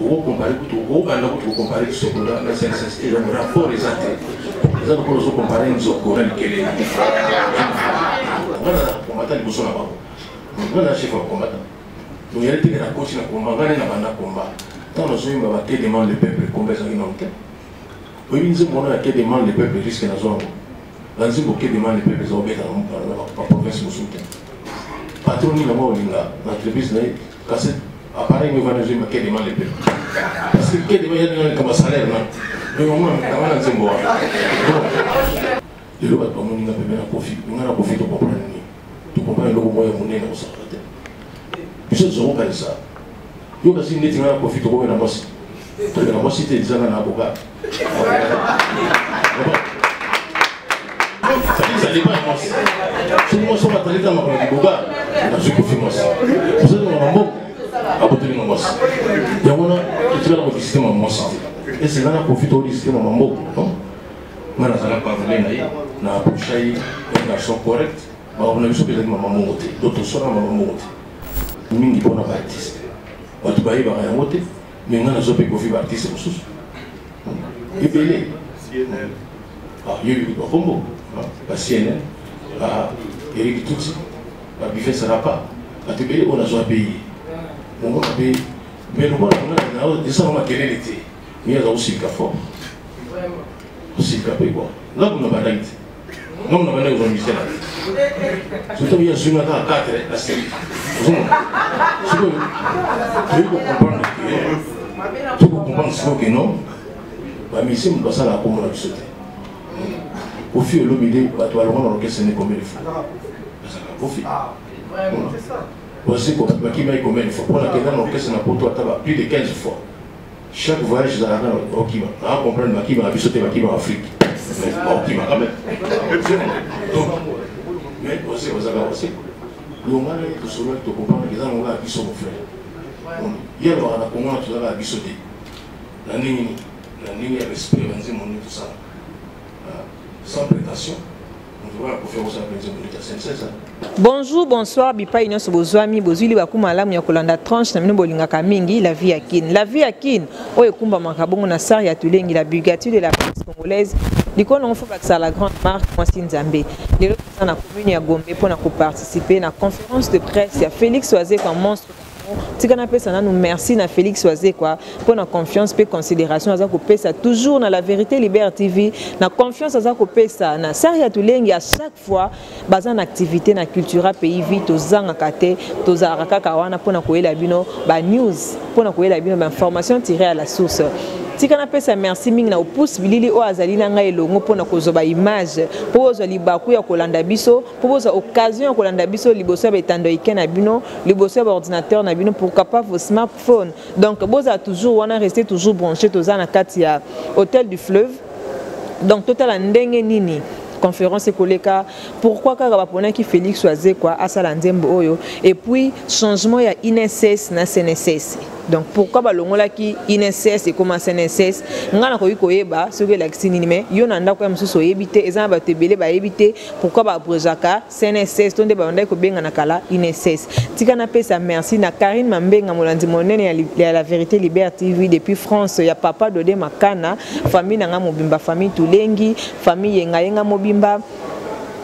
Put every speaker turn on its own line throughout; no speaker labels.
on compare ce qu'on a, la CNSS et le rapport des athées. Les autres pour comparer nous au Coran qui est. Voilà, combattant les boussons là-bas. Voilà, chef de combattant. Donc il y a des gens qui continuent à combattre, il y a des combat. Tant nous sommes qui demandent le peuple combien ça nous fait. Oui, nous sommes qui demandent le peuple risque la zone. Là, nous sommes qui demandent le peuple sont bien dans la province de Moussouka. Patron ni la mort l'entreprise là, cassette. Appareil nous va nous dire qui demande le peuple. Parce que qui demande comme salaire là. Mais au moins, quand on a un symbole. Le loi comme on a bien profit, on a profité pour comprendre. Tu comprends le moyen monnaie dans ça. Puis ce sont comme ça. Yo kasi net nga profite ko na boss. To na boss ite zana na boka. Ça dépend de moi. Si moi je suis pas traité ma boka, je suis confiance. Vous êtes mon bon. Abouteli mon boss. Ya wana tu vas le système mon boss. Et c'est là qu'on profite du système mon bon. Ngana sana pa vile na pushai na so correct. Ma on a vu que les maman monter. D'autres sont maman monter. Mingi bona artiste. Tu vas y avoir un moté, mais on a un peu de artiste aussi. Et puis, CNN. Il y a eu un combo. La CNN, Eric Tutsi, Biffé Sarapa. Tu payes, on a un pays. On a payé. Mais nous, on a des gens qui ont été. Il y a aussi le café. Aussi le café, quoi. Là, on a pas d'arrêt. Non, on a pas d'arrêt. Surtout, il y a un 4 la série. Tu peux comprendre ce que non, mais si on passe à la commune, au fil de l'obédé, tu vas voir l'orchestre n'est combien de fois. Au fil. Voici qui m'a combien de fois. Pour la question, l'orchestre n'a pas plus de 15 fois. Chaque voyage, dans la Okima, on va comprendre qui va sauter en Afrique. Mais Okima, quand même. Mais aussi, vous avez aussi. Le moment où tu sauras que tu comprends que les gens ont la vie mon frère. Il y a le comment tu as la vie sauter. La ligne respect, tout ça. Sans prétention.
Bonjour, bonsoir, bipa inos bozwami bozwili bakuma alamu ya kolanda tranche na mino bolingaka mingi la vie à kin. La vie à kin oyo kumba makabongo na sar ya tulengi la Bugatti de la presse congolaise. Dikono on fait ça la grande marque Mwasi Nzambe. Lelo na commune ya Gombe pour na participer na conférence de presse ya Félix Oazé comme monstre. Si on appelle ça, nous merci à Félix Oazé quoi pour la confiance et considération à ça toujours dans la vérité Liberté TV, la confiance à ça na Saria Tulengi à chaque fois basé en activité na culture pays vite aux angakate aux araka kawana pour na koyela bino ba news pour na koyela bino ba information tirée à la source. Si on appelle ça merci ming na opus bilili o azali na ngai longo pona kozoba image po ozo libaku ya kolanda biso po ozo occasion ya kolanda biso liboso ba etando ikena bino liboso ba ordinateur na bino pour capable vos smartphones. Donc boza toujours wana rester toujours branché toza na kati ya hôtel du fleuve. Donc total ndenge nini conférence koleka pourquoi kaka bapona ki Félix Oazé quoi asala nzembo oyo et puis changement ya INSS na CNSS. Donc pourquoi balongola ki INSS et comment CNSS ngana ko yeba ce que l'axini mais yo nanda ko msuso yebite ezana ba tebele ba yebite pourquoi ba projaka CNSS tonde ba ndai ko benga na kala INSS tika na pesa merci na Karine Mambenga molandi monene ya la vérité Liberté TV depuis France ya papa Dodé Makana famille nanga mobimba famille Tulengi famille yenga mobimba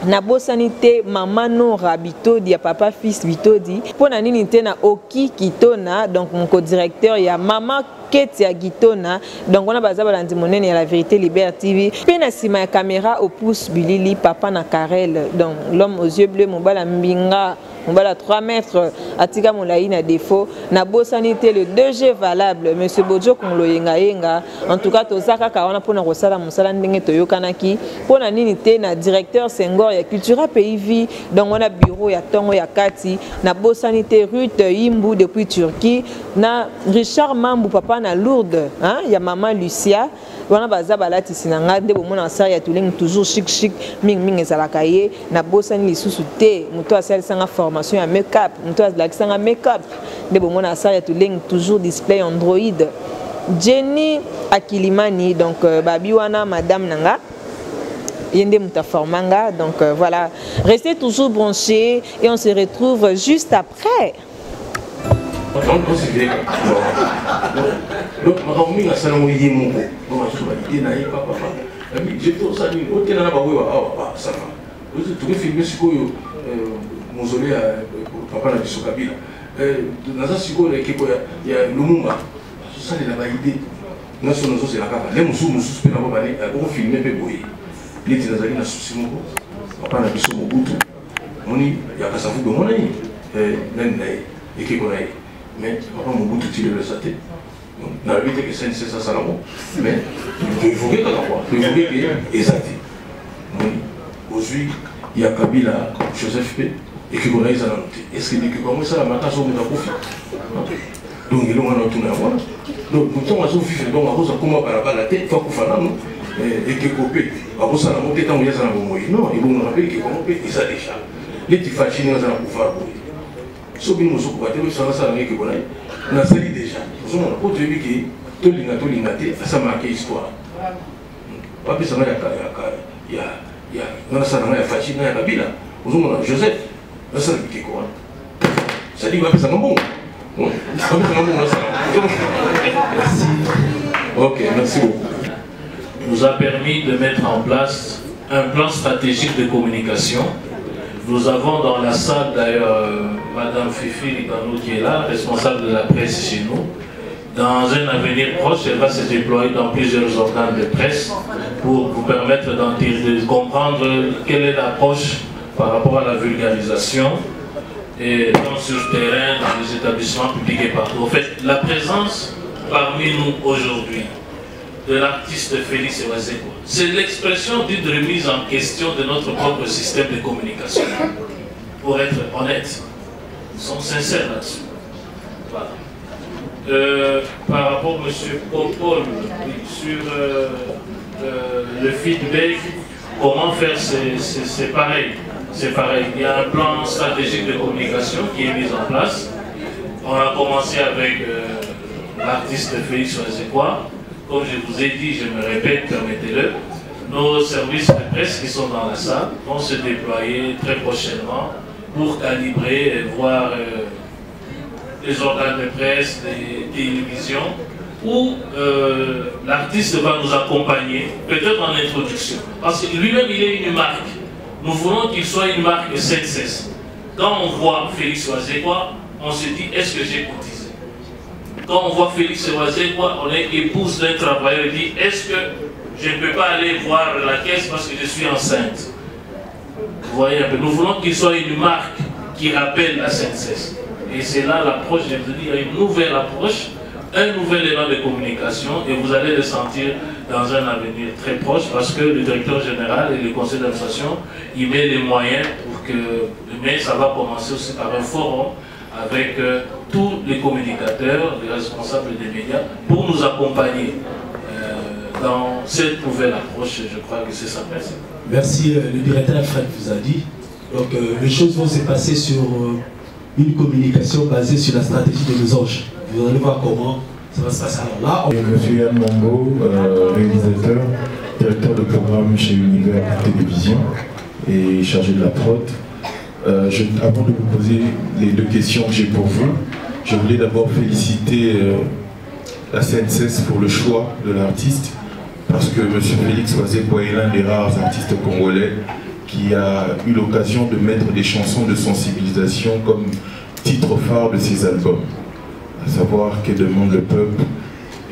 na bosanité maman Nora Bitodi ya papa fils Bitodi pona nini tena oki kitona donc mon co-directeur ya maman Ketia Gitona donc on a bazaba landi monene ya la vérité Liberté TV pena sima ya caméra au pouce bilili papa na Karel donc l'homme aux yeux bleus mobala mbinga mobala 3 mètres atika molayi na défaut na bosanité le 2G valable monsieur Bojo Konglo yenga en tout cas tozaka ka wana pona kosala musala ndenge toyokanaki pona nini te na directeur Senghor ya culture pays vie donc on a bureau ya tongo ya kati na bosanité Ruth Imbu depuis Turquie na Richard Mambu papa na Lourdes hein ya maman Lucia wana bazaba lati sinanga nde bomona sar ya tulengi toujours chic ming ezalaka ye na bosani lisusu te muto asalisanga formation ya make-up muto asalakisanga make-up nde bomona sar ya tulengi toujours display Android Jenny Akilimani donc babi wana madame nanga yende mutaformanga donc voilà restez toujours branchés et on se retrouve juste après.
Donc, je suis un peu je vais filmer ce mausolée papa na biso Kabila. Naza siko na ekipo ya Lumumba. Ça c'est la idée. National c'est la kaka. Les musu pe na ba bale ko filmer pe boye. Liti nazali na souci moko. Papa na biso Mobutu. Moni ya kasafu do mona ni. Nen na ekipo na. Mais papa Mobutu tire le saté. Na vite que c'est ça salamo. Mais il faut que quoi. Il faut que exact. Moni aujourd'hui il y a Kabila Joseph P. Et qui connaît ça. Est-ce que tu commences à la matin sur mon profit? Donc il y a un autre monde. Donc nous sommes à ce vif. Donc à cause de comment par la tête, faut qu'on fasse non et que copie. À cause de la montée tant où il y a ça dans le moyen. Non, ils vont nous rappeler que comment payer ça déjà. Les petits fachines dans la pouvoir. Sauf que nous sommes pas tellement sans ça avec que connaît. On a sali déjà. Nous sommes à côté de qui tout l'ingate, ça marque histoire. Pas plus ça il y a dans la salle il y a fachine, il y a Kabila. Nous sommes à Joseph. Ça dit quoi? Ça dit que ça va bon.
Merci.
Ok, merci beaucoup.
Nous a permis de mettre en place un plan stratégique de communication. Nous avons dans la salle d'ailleurs Madame Fifi Likano qui est là, responsable de la presse chez nous. Dans un avenir proche, elle va se déployer dans plusieurs organes de presse pour vous permettre de comprendre quelle est l'approche par rapport à la vulgarisation et tant sur le terrain, dans les établissements publics et partout. En fait, la présence parmi nous aujourd'hui de l'artiste Félix Ewazekwa, c'est l'expression d'une remise en question de notre propre système de communication. Pour être honnête, nous sommes sincères là-dessus. Voilà. Par rapport à M. Popol, sur le feedback, comment faire, c'est pareil. C'est pareil, il y a un plan stratégique de communication qui est mis en place. On a commencé avec l'artiste Félix Ewazekwa. Comme je vous ai dit, je me répète, permettez-le, nos services de presse qui sont dans la salle vont se déployer très prochainement pour calibrer et voir les organes de presse, les télévisions, où l'artiste va nous accompagner, peut-être en introduction. Parce que lui-même, il est une marque. Nous voulons qu'il soit une marque sans cesse. Quand on voit Félix Ewazekwa, on se dit, est-ce que j'ai cotisé? Quand on voit Félix Ewazekwa, on est épouse d'un travailleur, il dit, est-ce que je ne peux pas aller voir la caisse parce que je suis enceinte? Vous voyez un peu, nous voulons qu'il soit une marque qui rappelle la SNCS. Et c'est là l'approche, je vous dis, il y a une nouvelle approche, un nouvel élan de communication, et vous allez le sentir dans un avenir très proche, parce que le directeur général et le conseil d'administration, il met les moyens pour que, mais ça va commencer aussi par un forum avec tous les communicateurs, les responsables des médias, pour nous accompagner dans cette nouvelle approche. Je crois que c'est ça. Merci.
Merci, le directeur Fred vous a dit. Donc les choses vont se passer sur une communication basée sur la stratégie de nos anges. Vous allez voir comment ça va se passer. Alors là,
je suis Yann Mongo, réalisateur, directeur de programme chez Univers Télévision et chargé de la prod. Avant de vous poser les deux questions que j'ai pour vous, je voulais d'abord féliciter la CNCS pour le choix de l'artiste, parce que M. Félix Ewazekwa est l'un des rares artistes congolais qui a eu l'occasion de mettre des chansons de sensibilisation comme titre phare de ses albums, à savoir Que demande le peuple,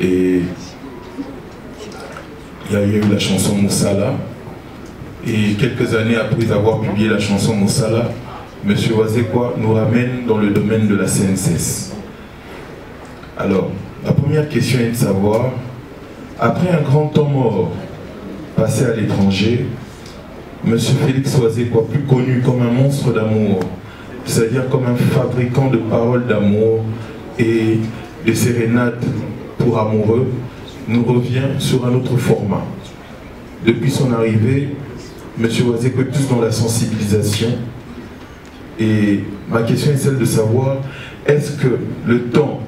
et il y a eu la chanson Moussala. Et quelques années après avoir publié la chanson Moussala, M. Ewazekwa nous ramène dans le domaine de la CNCS. Alors, la première question est de savoir, après un grand temps mort passé à l'étranger, M. Félix Ewazekwa, plus connu comme un monstre d'amour, c'est-à-dire comme un fabricant de paroles d'amour et de sérénades pour amoureux, nous revient sur un autre format. Depuis son arrivée, M. Ewazekwa est plus dans la sensibilisation, et ma question est celle de savoir, est-ce que le temps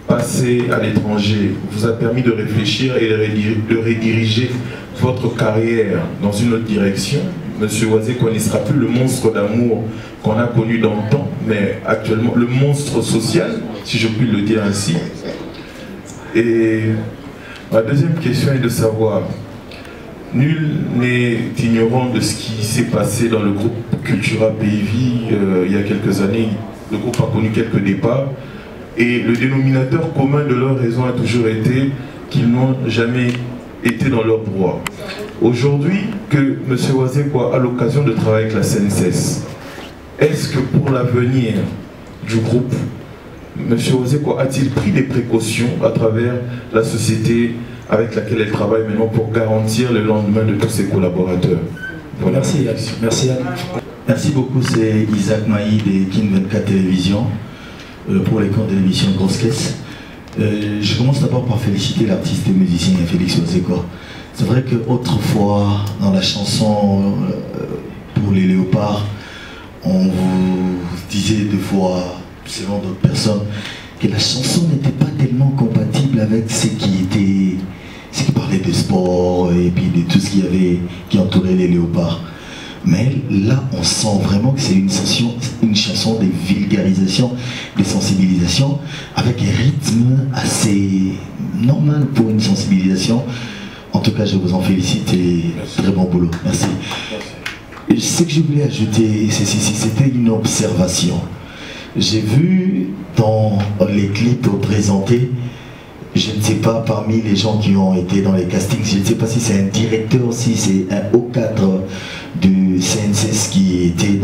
passé à l'étranger vous a permis de réfléchir et de rediriger votre carrière dans une autre direction? M. Ewazekwa ne sera plus le monstre d'amour qu'on a connu dans le temps, mais actuellement le monstre social, si je puis le dire ainsi. Et ma deuxième question est de savoir, nul n'est ignorant de ce qui s'est passé dans le groupe Cultura PIV il y a quelques années. Le groupe a connu quelques départs et le dénominateur commun de leur raison a toujours été qu'ils n'ont jamais été dans leur droit. Aujourd'hui, que M. Wazekwa a l'occasion de travailler avec la CNSS, est-ce que pour l'avenir du groupe, M. Wazekwa a-t-il pris des précautions à travers la société avec laquelle elle travaille maintenant pour garantir le lendemain de tous ses collaborateurs? Voilà.
Merci Yann. Merci Yann.
Merci beaucoup, c'est Isaac Maï de King 24 Télévision pour les comptes de l'émission Grosse Caisse. Je commence d'abord par féliciter l'artiste et musicien Félix Wazekwa. C'est vrai qu'autrefois, dans la chanson pour les léopards, on vous disait deux fois, selon d'autres personnes, que la chanson n'était pas tellement compatible avec ce qui parlait de sport et puis de tout ce qui entourait les léopards. Mais là, on sent vraiment que c'est une chanson de vulgarisation, de sensibilisation, avec un rythme assez normal pour une sensibilisation. En tout cas, je vous en félicite et très bon boulot. Merci. Et ce que je voulais ajouter, c'était une observation. J'ai vu dans les clips présentés, je ne sais pas, parmi les gens qui ont été dans les castings, je ne sais pas si c'est un directeur, si c'est un haut cadre du CNSS qui était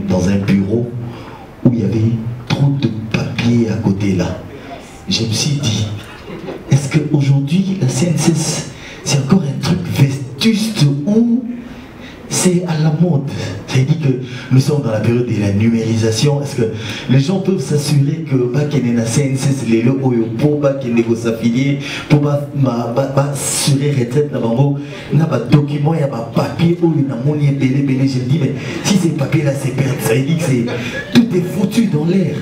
dans un bureau où il y avait trop de papiers à côté là. Je me suis dit, est-ce qu'aujourd'hui la CNSS c'est encore un truc vétuste ou c'est à la mode? C'est-à-dire que nous sommes dans la période de la numérisation. Est-ce que les gens peuvent s'assurer que qu'il y a CNSS les locaux pour qu'il y ait des affiliés pour assurer retraite n'a pas de documents, il n'y a pas de papier où il y a mon belé. Je me dis, mais si ces papiers-là c'est perdu, ça veut dire que tout est foutu dans l'air.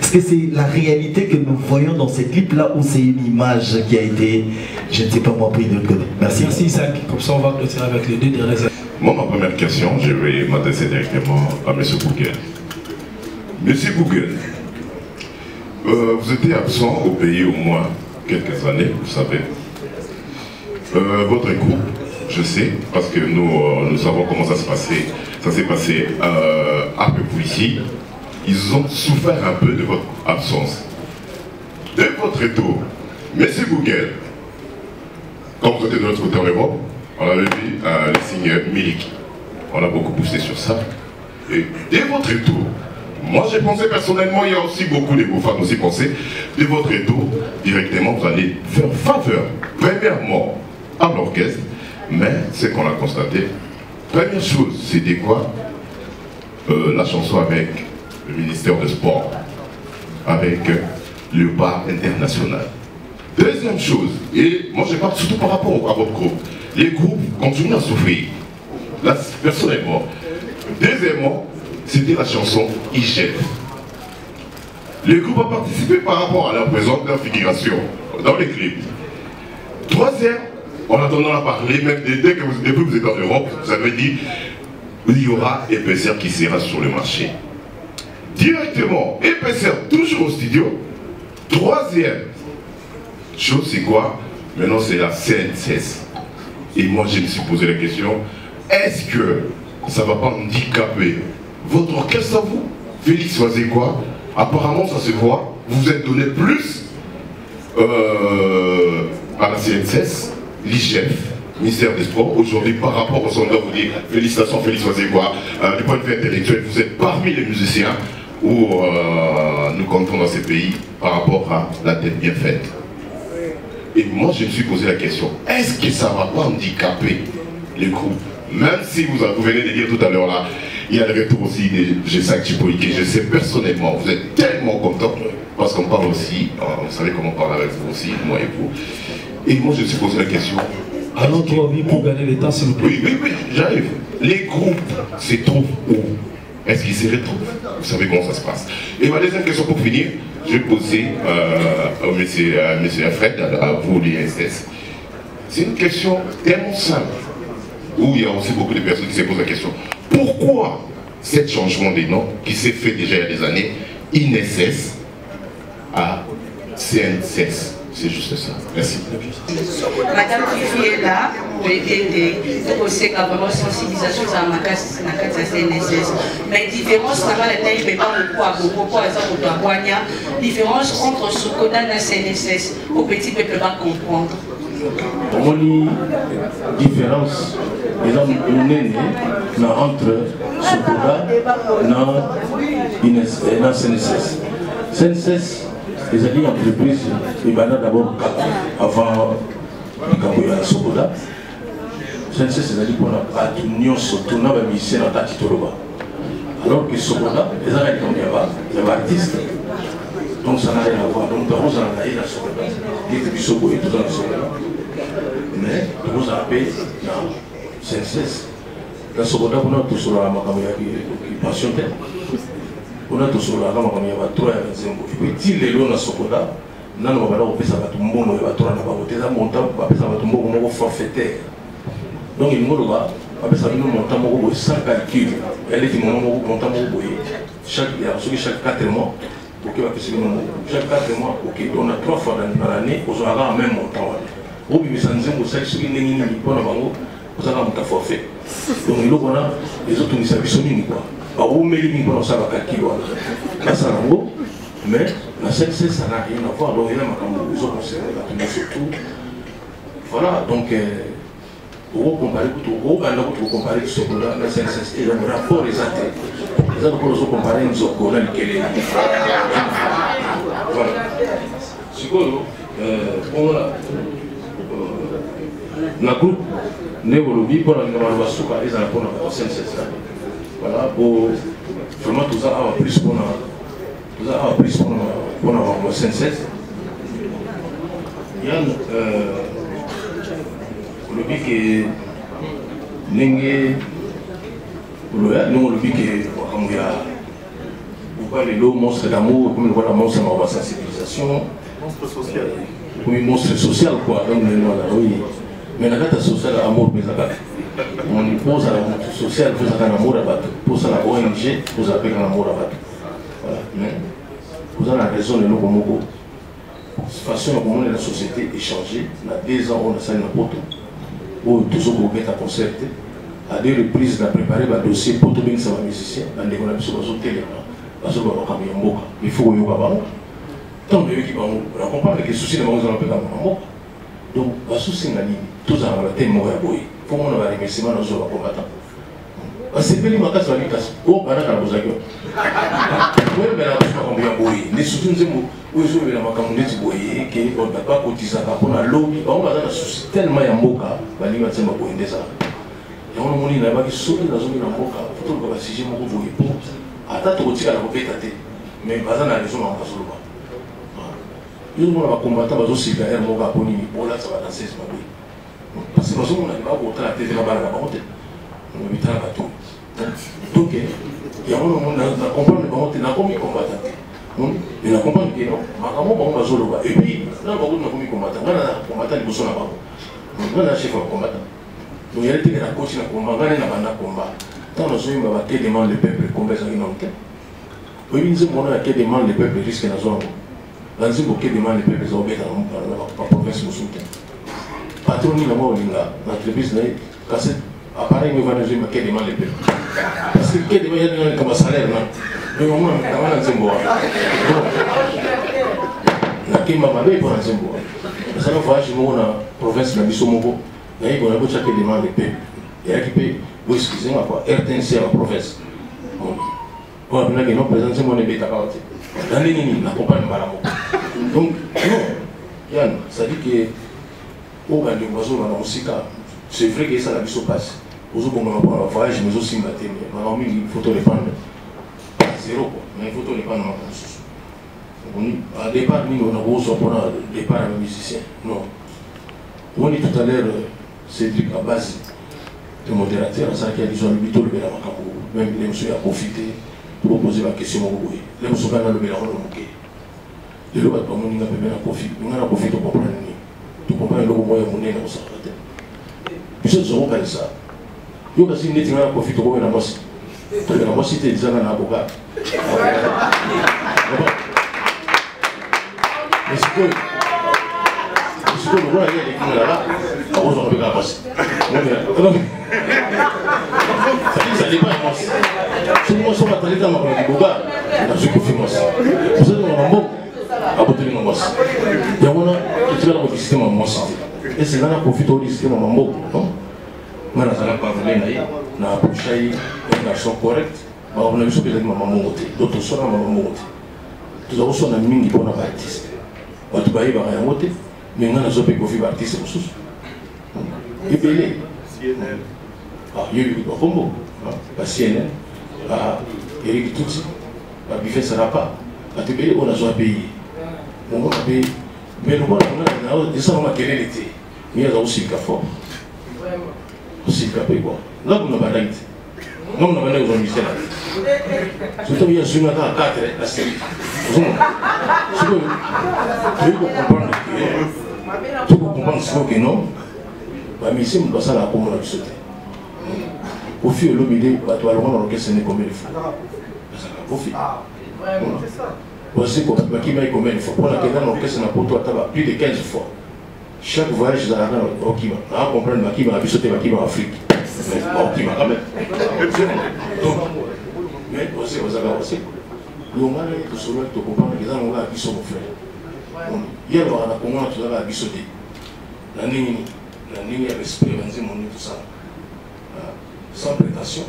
Est-ce que c'est la réalité que nous voyons dans ces clips-là ou c'est une image qui a été, je ne sais pas moi, prise de l'autre côté? Merci.
Merci Isaac. Comme ça, on va clôturer avec les deux dernières.
Moi, ma première question, je vais m'adresser directement à M. Google. Monsieur Google, vous étiez absent au pays au moins quelques années, vous savez. Votre groupe, je sais, parce que nous savons comment ça s'est passé. Ça s'est passé un peu pour ici. Ils ont souffert un peu de votre absence. De votre retour, M. Google, quand vous étiez de l'autre côté en Europe, on avait vu les signes Milik. On a beaucoup poussé sur ça. Et dès votre retour, moi j'ai pensé personnellement, il y a aussi beaucoup de beaux fans aussi pensé, dès votre retour, directement vous allez faire faveur, premièrement, à l'orchestre, mais ce qu'on a constaté, première chose, c'était quoi? La chanson avec le ministère de Sport, avec le bar international. Deuxième chose, et moi je parle surtout par rapport à votre groupe, les groupes continuent à souffrir, là, personnellement. Deuxièmement, c'était la chanson IGF. Le groupe a participé par rapport à leur présence, leur figuration dans les clips. Troisième, en attendant à parler, même dès que vous êtes en Europe, vous avez dit il y aura épaisseur qui sera sur le marché. Directement, épaisseur toujours au studio. Troisième chose, c'est quoi? Maintenant, c'est la CNSS. Et moi, je me suis posé la question, est-ce que ça ne va pas handicaper votre orchestre à vous? Félix Wazekwa, apparemment, ça se voit. Vous vous êtes donné plus à la CNSS, l'IGF, ministère des Sports. Aujourd'hui, par rapport au sondage, vous dites félicitations Félix Wazekwa. Du point de vue intellectuel, vous êtes parmi les musiciens où nous comptons dans ces pays par rapport à la tête bien faite. Et moi, je me suis posé la question, est-ce que ça ne va pas handicaper les groupes? Même si vous venez de dire tout à l'heure là, il y a le retour aussi des G5 Chipoïque. Je sais personnellement, vous êtes tellement content, parce qu'on parle aussi, vous savez comment on parle avec vous aussi, moi et vous. Et moi, je me suis posé la question.
Alors, tu as envie pour gagner le temps, s'il vous plaît?
Oui, j'arrive. Les groupes se trouvent où? Est-ce qu'ils se retrouvent? Vous savez comment ça se passe. Et ma deuxième question pour finir, je vais poser à monsieur Fred, à vous l'ISS. C'est une question tellement simple, où il y a aussi beaucoup de personnes qui se posent la question. Pourquoi ce changement des noms qui s'est fait déjà il y a des années, INSS à CNSS? C'est juste ça. Merci.
Madame Fifi est là pour aider aussi vraiment sensibilisation dans ma classe CNSS. Mais différence, ça va être un peu pas beaucoup, par exemple, différence entre Sokoda et CNSS. Au petit peuple va comprendre.
On a différence entre Sokoda et CNSS. CNSS, les alliés entreprises, ils vont d'abord avant de Sokoda. CNSS, les alliés pour la union surtout dans la mission en Tatitoroba. Alors que Sokoda, les alliés comme il y a artistes. Donc ça n'a rien à voir. Donc d'abord, on a la Sokoda. Il était du Sokoda et tout dans le Sokoda. Mais nous avons appelé dans CNSS. La Sokoda, on a tout sur la Makamaya qui passionne. On a tout sur la Makamaya qui va trop à Zembo. Et puis, si les lois de Sokoda, nous avons appelé ça va tomber, on va trop à la Makamaya. Nous avons appelé ça va tomber comme un forfaitaire. Donc, il nous a appelé ça va monter sans calcul. Elle est dit monter chaque 4 mois. Chaque 4 mois, on a 3 fois dans l'année, on aura un même montant. Donc il y a forfait. Donc il y a les autres qui sont mais la CNSS, ça n'a rien à voir. Donc il y a surtout. Voilà, donc vous comparez ce que la CNSS et le rapport des athées. Les autres pour comparer une zone qu'on a voilà. La groupe Néologie pour la Souka et la CNSS. Voilà, pour vraiment tout ça a plus pour la CNSS. Yann, le but que vous parlez de monstre d'amour, comme voilà monstre de sensibilisation, oui, monstre social quoi. Oui. Mais la carte sociale, l'amour, on y pose à la sociale, vous avez un amour à battre. Pour ça, la ONG, vous avez un amour à battre. Voilà. Mais vous avez la raison de nous comme de toute façon, comment la société échanger. On a 2 ans, on a ça dans le poteau. Où toujours vous êtes à concerter. À 2 reprises, on a préparé le dossier pour tout le monde, c'est un musicien. On a développé sur le télé. Il faut que vous ayez tant de qui on comprend que les soucis de mon ont appelé dans mon donc, les soucis de tous en la tête, moi, il faut qu'on ait un remerciement dans le combattant. C'est pas les matas sur la vie, oh, pendant que vous avez oui, mais là, on va boyer. Les soucis de mots, où ils ont eu la macamondette boyer, qu'on n'a pas cotisé, qu'on a lobby, on va dans un souci tellement y a un boca, on va dire que boyer des arts. Et on a dit là-bas qui sont dans une boca, il faut que le sujet m'a boyer pour. Attends, tu retires la copie tâtée, mais pas dans la raison en face de l'eau. Nous avons combattu aussi la guerre, mon gars, pour là, ça va danser ce matin. Parce que nous avons pas la télé là-bas, la honte. On a mis la bateau. Donc, il y a un moment où on a compris que nous avons commis combattant. Il a compris que non, on va jouer là-bas. Et puis, là, on a commis combattant. On a combattant, il faut là-bas. On a chef combattant. Donc, il y a des gens qui ont combattu, on a combat. Tant nous avons qui demande le peuple, combien ça y est. Oui, nous avons qui demande le peuple, risque dans la zone. Dans une bouquet de mal, les peuples ont été dans la province de Moussouté. Patron, il y a l'entreprise, cassé, appareil, nous allons dire qu'il y a des mal, les peuples. Parce que qu'il y a des mal comme salaire, mais au moins, on a un zébo. La qui m'a parlé pour un zébo. Ça nous voyage dans la province de Bissomoko. Il y a un peu chaque des mal, les peuples. Il y a qui peut, vous excusez-moi, RTNC à la province. Pour la première, nous présentons mon ébé à partir. Dans les lignes, la compagnie Maramo. Donc, non, Yann, ça dit que au bas de l'oiseau, c'est vrai que ça la vie se passe. Aux autres, on va voyage, mais aussi maté, mais on a mis une photo de panne. Zéro, mais une photo de panne. À départ, nous avons un départ à musicien. Non. On dit tout à l'heure, Cédric à base de modérateur, ça qui a dit, le bito, le Bélamacambo, même les monsieur a profité. Pour poser la question au bout. Les gens qui ont le bélarron au bouquet. Les gens qui ont le profit. Nous avons profité pour comprendre. Tu comprends le moyen de monnaie dans le sang. Puis ce sont comme ça. Nous avons dit que nous avons profité pour la moitié. La moitié était déjà dans l'avocat. Mais c'est que ce qu'on voit là-bas, on va regarder passer. Ça dépend de moi. Si moi, je suis dans ma boga, je suis confiant. Vous savez, on a un bon à côté de moi. Il y a un qui va dans le système en moi. Et c'est là qu'on profite du système en moi. On a parlé, on a approché un garçon correct. On a vu ce que j'ai dit, maman monté. D'autres sont maman monté. Tout à l'heure, on a mis une bonne artiste. On a dit, il va y avoir un mais on a un peu artiste. Et puis, CNN. Il y a eu un combo. La CNN, Eric Tutsi, Biffé Sarapa, on a joué à payer. On a payé. Mais on a des gens qui ont été. Il y a aussi le café. Aussi le café, quoi. Là, on a pas d'arrêt. Non, on a pas d'arrêt. Surtout, il y a un journal à 4, la série. Tu peux comprendre ce que non. Mais si on passe à la commune, on a sauté. Au fil de l'humidité, on va l'orchestre n'est combien de fois. Au fil. Voici qui m'a combien de fois. Pour la question, l'orchestre n'a pas plus de 15 fois. Chaque voyage, dans la Okima, on va comprendre qui m'a sauté en Afrique. Mais Okima quand même. Mais aussi, vous avez aussi. Le mal est que celui qui comprend que dans le monde, ils sont mon frère. Hier, on a commencé tout à sauter. La ligne a respect, tout ça. Sans prétention,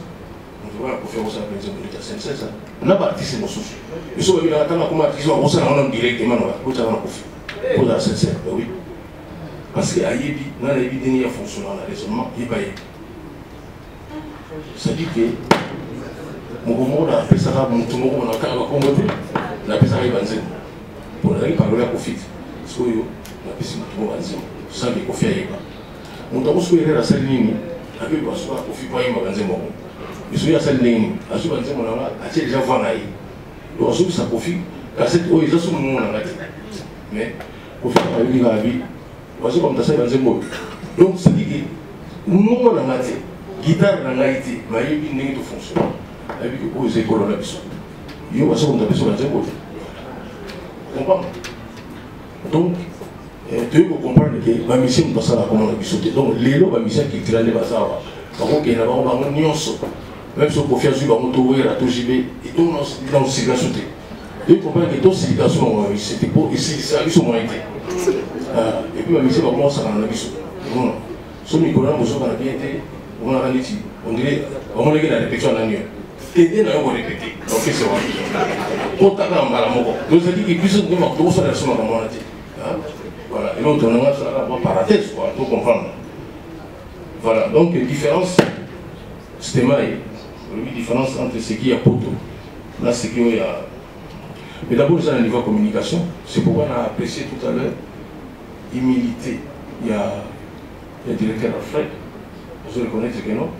on va faire aussi un peu de synthèse. On n'a pas artiste nos soucis. Ils sont venus à la comme artiste, on va directement pour la synthèse. Oui. Parce que Aïebi, dans la vie dernière fonction, dans le raisonnement, il va y. Ça dit que mon monde a fait ça, mon tout le monde a fait ça, on a fait ça, pour la parole à Kofi. Parce que on a fait ça, tout le monde a dit, sans que Kofi aille pas. On a aussi fait la salle ligne. Avec le soir, au fil de la maison, je suis à cette ligne. À ce moment-là, il y a des gens qui vont aller. Donc, ça profite. Parce que les gens sont dans la vie. Mais, au fil de la vie, voici comme ça, il y a donc, c'est dit que nous, on a la guitare dans la été, mais il y a une fonction. Avec les écoles, on a besoin. Il y a une façon de faire ça. Vous comprenez? Donc, tu peux comprendre que ma mission est passée à la commande de sauter. Donc, les lots, ma mission qui est tirée de Bazar. Par contre, il y a un nuance. Même si on peut faire du baron, tout ouvrir à tout JB, et tout dans le cycle sauté. Tu comprends que tout cycle c'était pour ici, ça a eu son moyen. Et puis ma mission va commencer à la mission. Non, son Nicolas, on a bien été, on a dit, on dirait, on a dit la répétition en annuel. Et il y a un répété. Donc, c'est vrai. Pour ta gamme, donc, ça dit qu'il puisse nous mettre tout ça dans son moment. Voilà, et l'autre, on a parenthèse, quoi, pour comprendre. Voilà, donc, différence, c'était maille. La différence entre ce qui est à Poto, là, ce qu'il y a. Mais d'abord, ça, au niveau de communication, c'est pourquoi on a apprécié tout à l'heure humilité. Il y a le directeur Alfred, vous reconnaissez que non.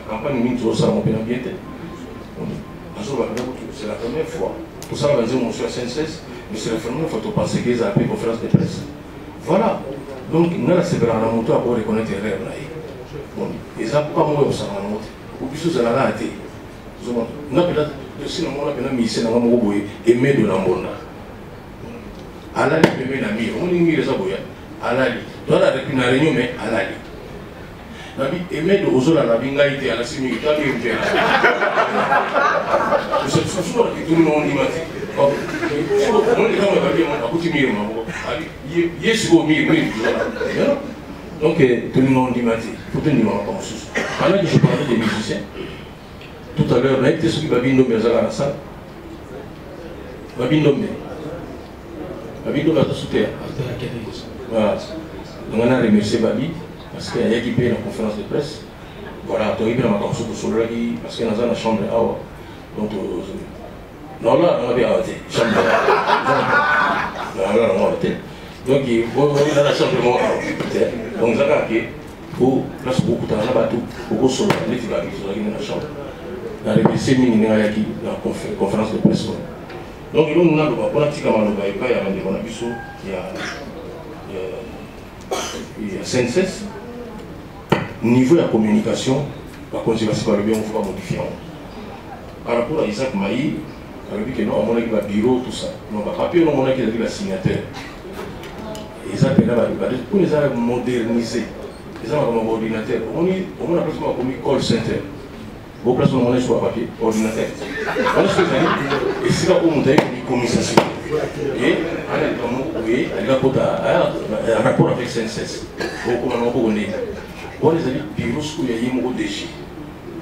La campagne de Minto, ça, on peut bien être. C'est la première fois. Pour ça, on va dire, mon cher Saint-Cesse, mais c'est la première fois que tu penses qu'ils ont appelé conférence de presse. Voilà. Donc, nous, c'est pour la moto pour reconnaître les rêves. Et ça, pas moi, ça va monter. Ou plus, ça va été. Nous, peut-être, si nous avons mis ici, nous avons aimé de la monde. Alali, aimé la mire. On dit, mire, ça va. Alali. Tu as la réunion, mais Alali. Nabi aimé de Ozola la bingaïté à la similitude. C'est souvent que tout le monde dit on est dans le bateau, on a beaucoup de mire. Il y a ce qu'on mire. Donc, tout le monde dit il faut tenir en sous. Alors que je parlais des musiciens, tout à l'heure, on a été ce qui va bien nommer à la salle. Va bien nommer. Va bien nommer à la soutien. Voilà. Donc, on a remercié Babi. Parce qu'il y a équipé la conférence de presse. Voilà, tu as eu la matin sur le lit, parce qu'il y a dans la chambre à Awa. Donc, non, là, on avait arrêté. Chambre à Awa. Là, on a arrêté. Donc, il faut dans la chambre de Awa. Donc, ça a été pour place beaucoup de temps, beaucoup de choses, les filles dans la chambre. Dans les PC, il y a la conférence de presse. Donc, nous avons un petit camarade, il y a Saint-Cesse. Niveau de la communication, par contre, c'est pas le bien, on va modifier. Par rapport à Isaac Maï, on a dit que non, on a dit le bureau, tout ça. On va rappeler, on a dit la signataire. ça peut pour les avoir modernisé, les avoir comme ordinateur. On a presque comme call center. Vos places on est sur papier, ordinateur. On a ce que et c'est là où on a une communication. Et elle a un rapport avec CNSS. On les a dit bureau où il y a un déchet.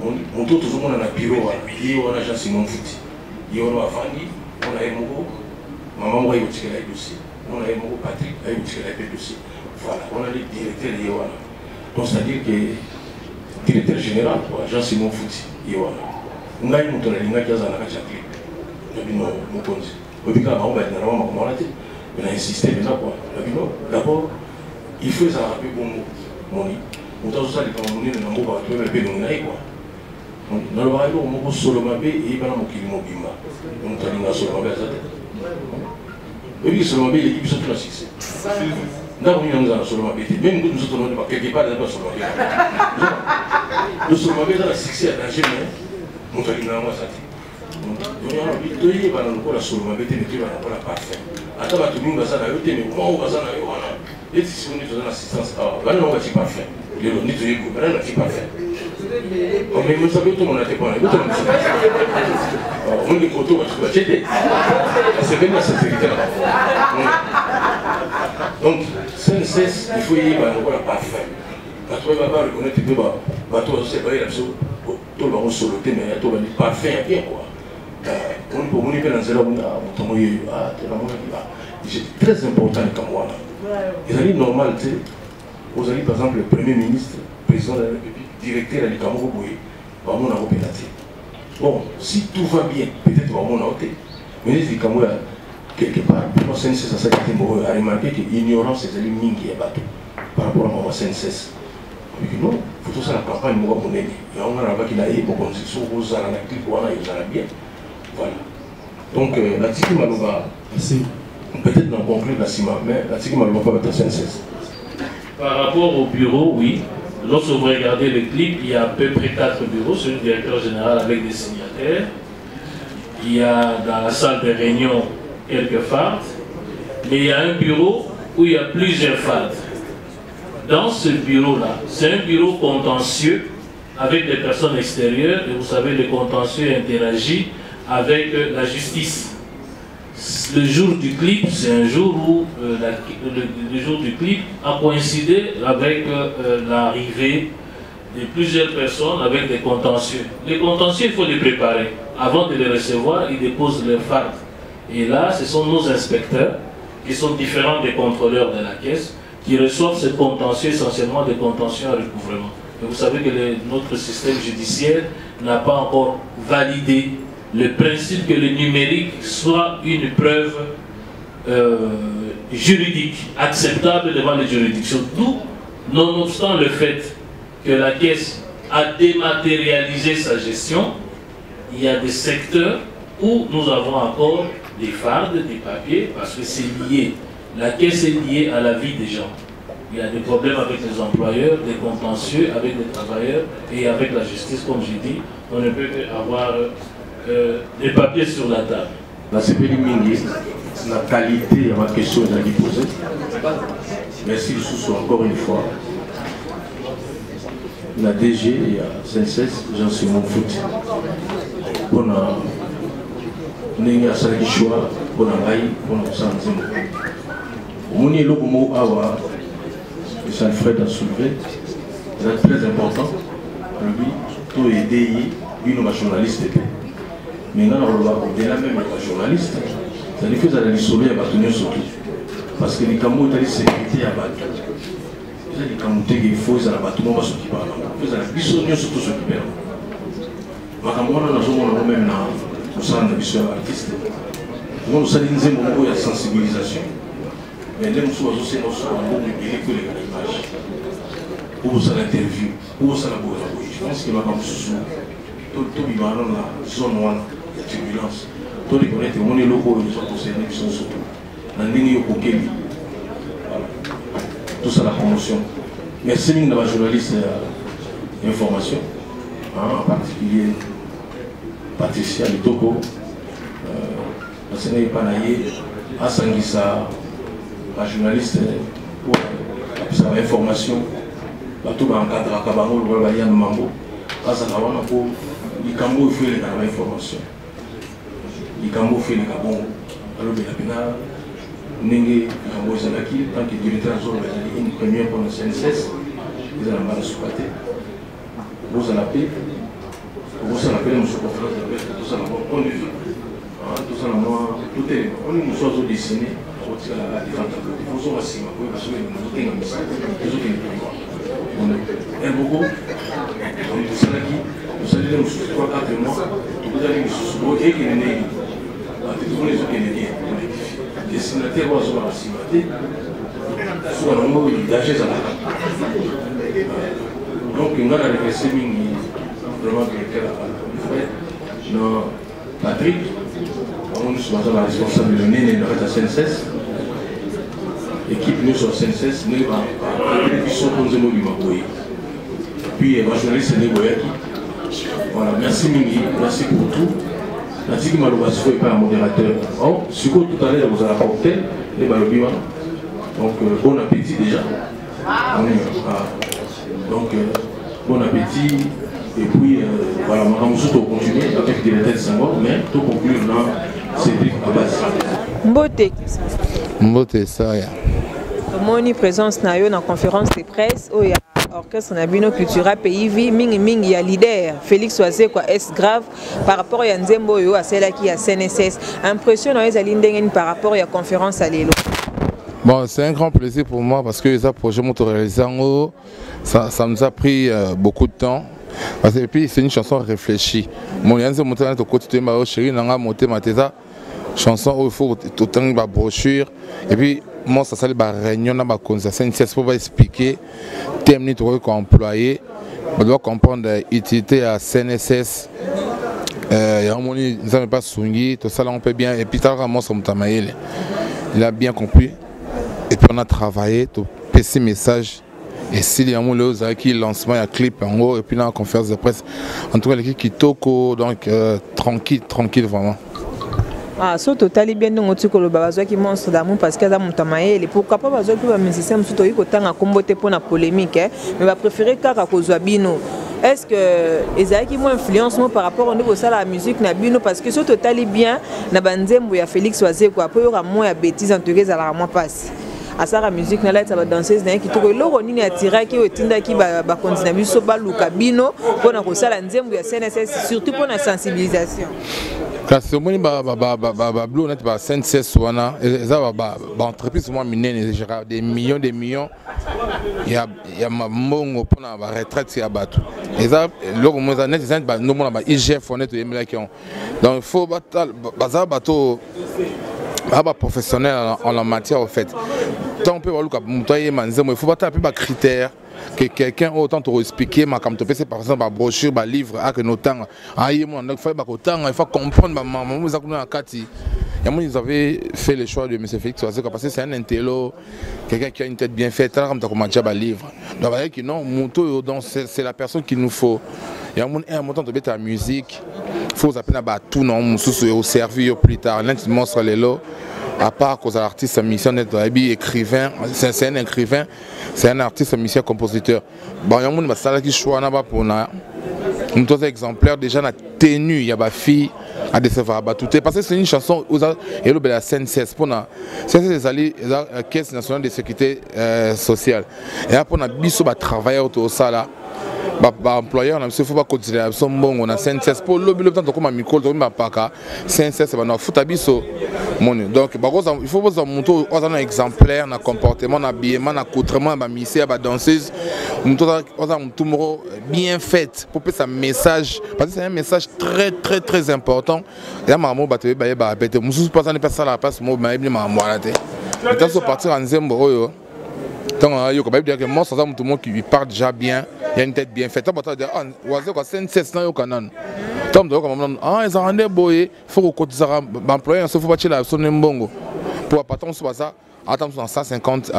On tout le monde a un bureau, il y a une agence Simon Fouti. Il y a une famille, on a un mot, maman a eu le dossier. On a un mot Patrick, a eu le dossier. Voilà, on a les directeurs. Donc c'est-à-dire que le directeur général, l'agence Simon Fouti, il y a un on a une montagne qui a un clip. On a insisté maintenant quoi. D'abord, il faut ça rappeler bon moni. On doit ça les communes dans mon bateau mais bien on a quoi. Dans le bateau on peut solo mabé et pas mon kilo bimba. On t'a dit solo mabé ça. Et puis solo mabé l'équipe sont tous succès. Là on est dans solo mabé même nous nous sommes pas quelque part dans solo mabé. Le solo mabé dans la succès à danger mais on t'a dit moi ça. On a envie de dire que la solo mabé te mettre dans la parfait. Attends, tu me dis que tu es comment on va s'en aller. Et si on est dans l'assistance, on va pas faire. On va pas faire. Mais nous savons que tout le monde a été bon. On est content parce que c'est bien la sécurité là-bas. Donc, sans cesse, il faut y avoir la parfait. Parce que va pas reconnaître que toi, c'est pas la chose. Tout le monde est solo, mais tout le monde est parfait, bien quoi. On est dans c'est très important comme moi. Ils allaient normal, tu sais. Vous allez par exemple le Premier ministre, président de la République, directeur de l'Icamogo Boué, on a opératé. Bon, si tout va bien, peut-être on a opératé. Mais les Icamogo, quelque part, pour moi, c'est ça qui est à remarquer que l'ignorance, c'est une ligne qui est battue par rapport à moi, CNSS. Non, il faut tout ça la campagne, moi, mon aîné. Il y a un rabat qui n'a pas de condition, vous allez la clique, voilà, ils allez bien. Voilà. Donc, la Tiki Malouba, peut-être n'en conclure la CIMA, mais la Tiki Malouba va être CNSS.
Par rapport au bureau, oui. Lorsque vous regardez le clip, il y a à peu près 4 bureaux, c'est le directeur général avec des signataires. Il y a dans la salle de réunion quelques fardes, mais il y a un bureau où il y a plusieurs fardes. Dans ce bureau-là, c'est un bureau contentieux avec des personnes extérieures, et vous savez, le contentieux interagit avec la justice. Le jour du clip, c'est un jour où le jour du clip a coïncidé avec l'arrivée de plusieurs personnes avec des contentieux. Les contentieux, il faut les préparer. Avant de les recevoir, ils déposent leurs fardes. Et là, ce sont nos inspecteurs, qui sont différents des contrôleurs de la caisse, qui reçoivent ces contentieux, essentiellement des contentieux à recouvrement. Et vous savez que notre système judiciaire n'a pas encore validé le principe que le numérique soit une preuve juridique, acceptable devant les juridictions. D'où, nonobstant le fait que la caisse a dématérialisé sa gestion, il y a des secteurs où nous avons encore des fardes, des papiers, parce que c'est lié. La caisse est liée à la vie des gens. Il y a des problèmes avec les employeurs, des contentieux avec les travailleurs et avec la justice, comme j'ai dit. On ne peut avoir des papiers sur la table.
La CPI Mingi, la qualité de ma question que j'ai posée. Merci encore une fois. La DG et la CNSS, j'en suis mon foot. Pour n'a pas choix, pour mon est le mot Awa, et Alfred a soulevé, c'est très important. Lui, tout aider une journaliste. Maintenant, on va au-delà même des journalistes. Ça veut dire que vous allez sauver à bâtonner surtout. Parce que les Camerounais ont la sécurité à battre. Les Camerounais, il faut que les bâtonnements soient s'occuper. Vous allez bisonner surtout s'occuper. Les Camerounais, nous avons même au centre de mission artiste. Nous avons une sensibilisation. Mais les gens sont aussi un bon public que les images. Où ça l'interview, où ça la boue. Je pense qu'il va comme sous tout le monde là, zone 1, la turbulence. Tout le monde est mon locaux, ils sont concernés, ils sont surtout. Dans l'année au Kokeli. Tout ça la promotion. Merci de la journaliste d'information, en particulier Patricia Litoko, la Sénat Panaye, Asangisa, la journaliste pour l'information. Tout le monde a un mambo. Parce que les Cambo fait les informations. Les Cambo fait les Cambo. Alors, il y a Nengue Cambo Zalaki, tant que directeur de une première pour le CNSS, ils ont mal supporté. Vous en appelez, M. Conférence de presse, tout ça, on est vu. Tout ça, tout est. On est nous autres dessinés, on tire la défense. Il faut que ça parce que nous avons un message. Les autres, ils ont un beaucoup. On est tous là qui, nous allons nous 3-4 mois, nous allons nous et qui est né. Tout les autres qui est né. Destinataire, on va se voir soit on mot d'âge ça. Donc, on a réfléchi vraiment non, Patrick, on est la responsable de l'année de la CNSS. L'équipe nous sur CNSS, nous avons posé du Maboui. Puis, ma journaliste est Boyaki. Voilà, merci Mingi, merci pour tout. Merci que Maloubasso n'est pas un modérateur. Oh, ce que tout à l'heure vous avez apporté, les Balobiwa. Donc, bon appétit déjà. Donc, bon appétit. Et puis, voilà, on va continuer avec des têtes symboles, mais tout conclure dans ces trucs à base.
Mbote.
Mbote, ça, ya.
Mon présence na yo na conférence de presse, où il y a orchestre Nabino Cultura PIV, mingi ya leader, Félix Oisé, quoi, est grave, par rapport à Nzembo yo, à celle qui a CNSS. Impression na yo par rapport à la conférence à l'élo.
Bon, c'est un grand plaisir pour moi parce que les projets motorisés, ça nous a pris beaucoup de temps. Parce que puis c'est une chanson réfléchie. Mon lien c'est monter au côté de ma chérie, n'a monté ma tête chanson où il faut tout temps une brochure et puis moi ça c'est la réunion na ba concession c'est pour expliquer thème ni trop employé. On doit comprendre l'utilité à CNSS. Il y a un moment ils n'avaient pas soigné tout ça là on peut bien et puis t'as vraiment son tamaïl. Il a bien compris et puis on a travaillé tout petit message. Et s'il y a un moment qui lancement, il y a un clip en haut, et puis là, en conférence de presse, en tout cas, l'équipe qui toque, donc tranquille vraiment.
Ah, so total bien donc tu le babazo qui monstre d'amour parce que dans Tamaïl pourquoi pas babazo qui va musicien musu to yiko tanga kombote pour la polémique mais va préférer kaka kozwa bino. Est-ce que ezaki mo influence mo par rapport au niveau ça la musique na bino parce que so total bien na banzembo ya Félix Oisé quoi pour y mo ya bêtise en tout cas ça la moi passe. À ça la musique na la ça va danseuse na qui to loro nini atira qui otinda qui ba continuer biso ba luka bino pour na ko sala nzembo ya CNSS surtout pour la sensibilisation.
Parce que moi ba blue net ba CNSS wana ça ba entreprise moi minene des millions il y a mongo pour na ba retraite ya bato et ça loro moi net ça ba no mona ba IGF on est emela qui on donc il faut baza bato ba professionnel en la matière au fait. Tant on peut voir il faut pas taper des critères que quelqu'un autant te expliquer ma comme tu peux c'est par exemple ma brochure ma livre à que nos temps il faut comprendre ils avaient fait le choix de M. Félix Oisé parce que c'est un intello quelqu'un qui a une tête bien faite comme tu as déjà livre donc non c'est la personne qu'il nous faut il y a un montant de mettre la musique il faut appeler à tout non au servir plus tard l'intimement sur les lots à part cause l'artiste musicien écrivain c'est un écrivain c'est un artiste musicien compositeur bon il y a un monde qui choix là-bas pour nous tous exemplaires déjà la tenue il y a ma fille à décevoir tout parce que c'est une chanson et le la CNSS pour na c'est la caisse nationale de sécurité sociale et après on a biso ba travailler autour ça là ba employeur na faut pas continuer son bon on a CNSS pour le temps comme micro to ba paka CNSS ba na futa biso mon donc il faut vous montrer un exemplaire na comportement na habillement na accoutrement ba missia ba danseuse tout bien fait pour passer un message parce que c'est un message très important et là maman ba te ba pété musu pas ça ne passe la passe mo ba maman voilà té quand on partir en Nzembo oyo tant il y a dire que moi ça tout le monde qui parle déjà bien il y a une tête bien faite tant dire ah Oisé quoi CNSS na yo kanan tant de comme ah ils ont rendé boy faut que tu ça employé il faut pas la son mbongo pour pas tant sur ça attends 150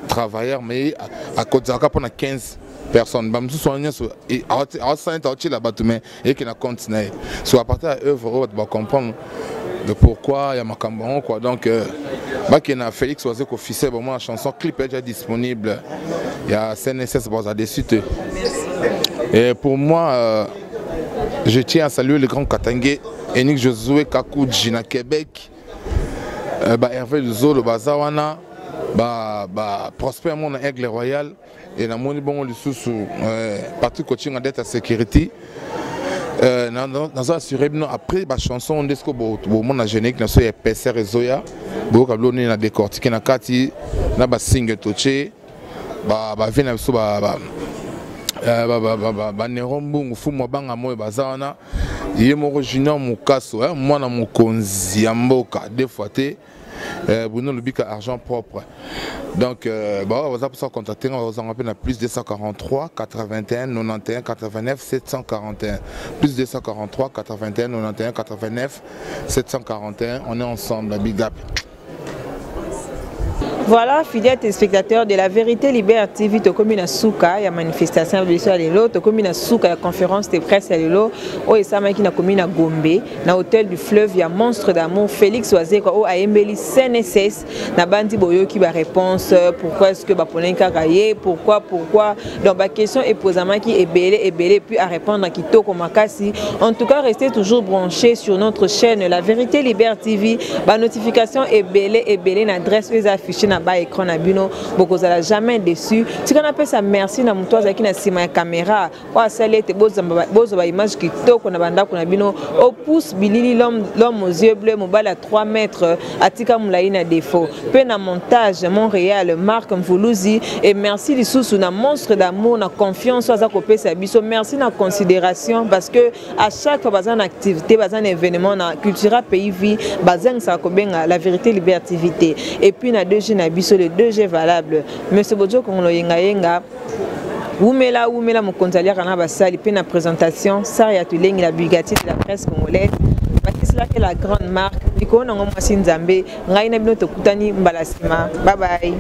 travailleurs mais à côté ça pour 15 personnes bam sous soigner et à ça là bas mais et qui na continuer soit à partir de œuvre on va comprendre de pourquoi il y a ma cambon quoi donc Qui a Félix Oisé officiel, la chanson clip est déjà disponible. Il y a CNSS dessus. Et pour moi, je tiens à saluer le grand Katangé, Enik Josué Kakouji na Québec, Hervé Luzo, Bazawana, Prosper Mon Aigle Royal, et na Moni Bon Lussousou, Patrick Coaching à Data Security. Après la chanson, on dit que le générique est PCR et Zoya. On a décortiqué na kati na ba single touché ba vina biso ba nerombu fumo banga moyo bazana ye moko junior mukaso mwana mukonzi ya mboka deux fois te Bruno Lubika argent propre. Donc on va contacter, on va appeler à plus 243 81 91 89 741 plus 243 81 91 89 741. On est ensemble, big up.
Voilà, fidèles téléspectateurs de la Vérité Libère TV, tu as na souka, il y a manifestation à l'élo, tu as na souka, il y a conférence de presse à l'élo, où il y a na Gombe, na hôtel du fleuve, il y a monstre d'amour, Félix Oisé, où a embelli CNSS, na bandi boyo qui va réponse, pourquoi est-ce que Baponen Kagaye, pourquoi, donc la question est posée qui est belé, puis à répondre à Kito Komakasi. En tout cas, restez toujours branchés sur notre chaîne, la Vérité Libère TV, la notification est belé, l'adresse est affichée na ba écran na bino bokozala jamais déçu. Si on appelle ça merci na muto azaki na sima ya caméra wa salete bozo ba image kitoko na banda ko na bino au pouce bilili l'homme aux yeux bleus mobile à 3 mètres atika mulai na défaut pe na montage Montréal Marc Mvuluzi et merci lisusu na monstre d'amour na confiance aza ko pesa biso merci na considération parce que à chaque fois bazan activité bazan événement na cultura pays vie bazang sa ko benga la Vérité Libertivité et puis na 2G na biso le 2G valable monsieur Bojo Kongolo yenga Oumela Mokonzalia kana basali pe na présentation Saria Tulengi la Bugatti de la presse congolaise Bakisla que la grande marque Biko na ngoma Sinzambe ngai na bino tokutani mbalasima bye bye.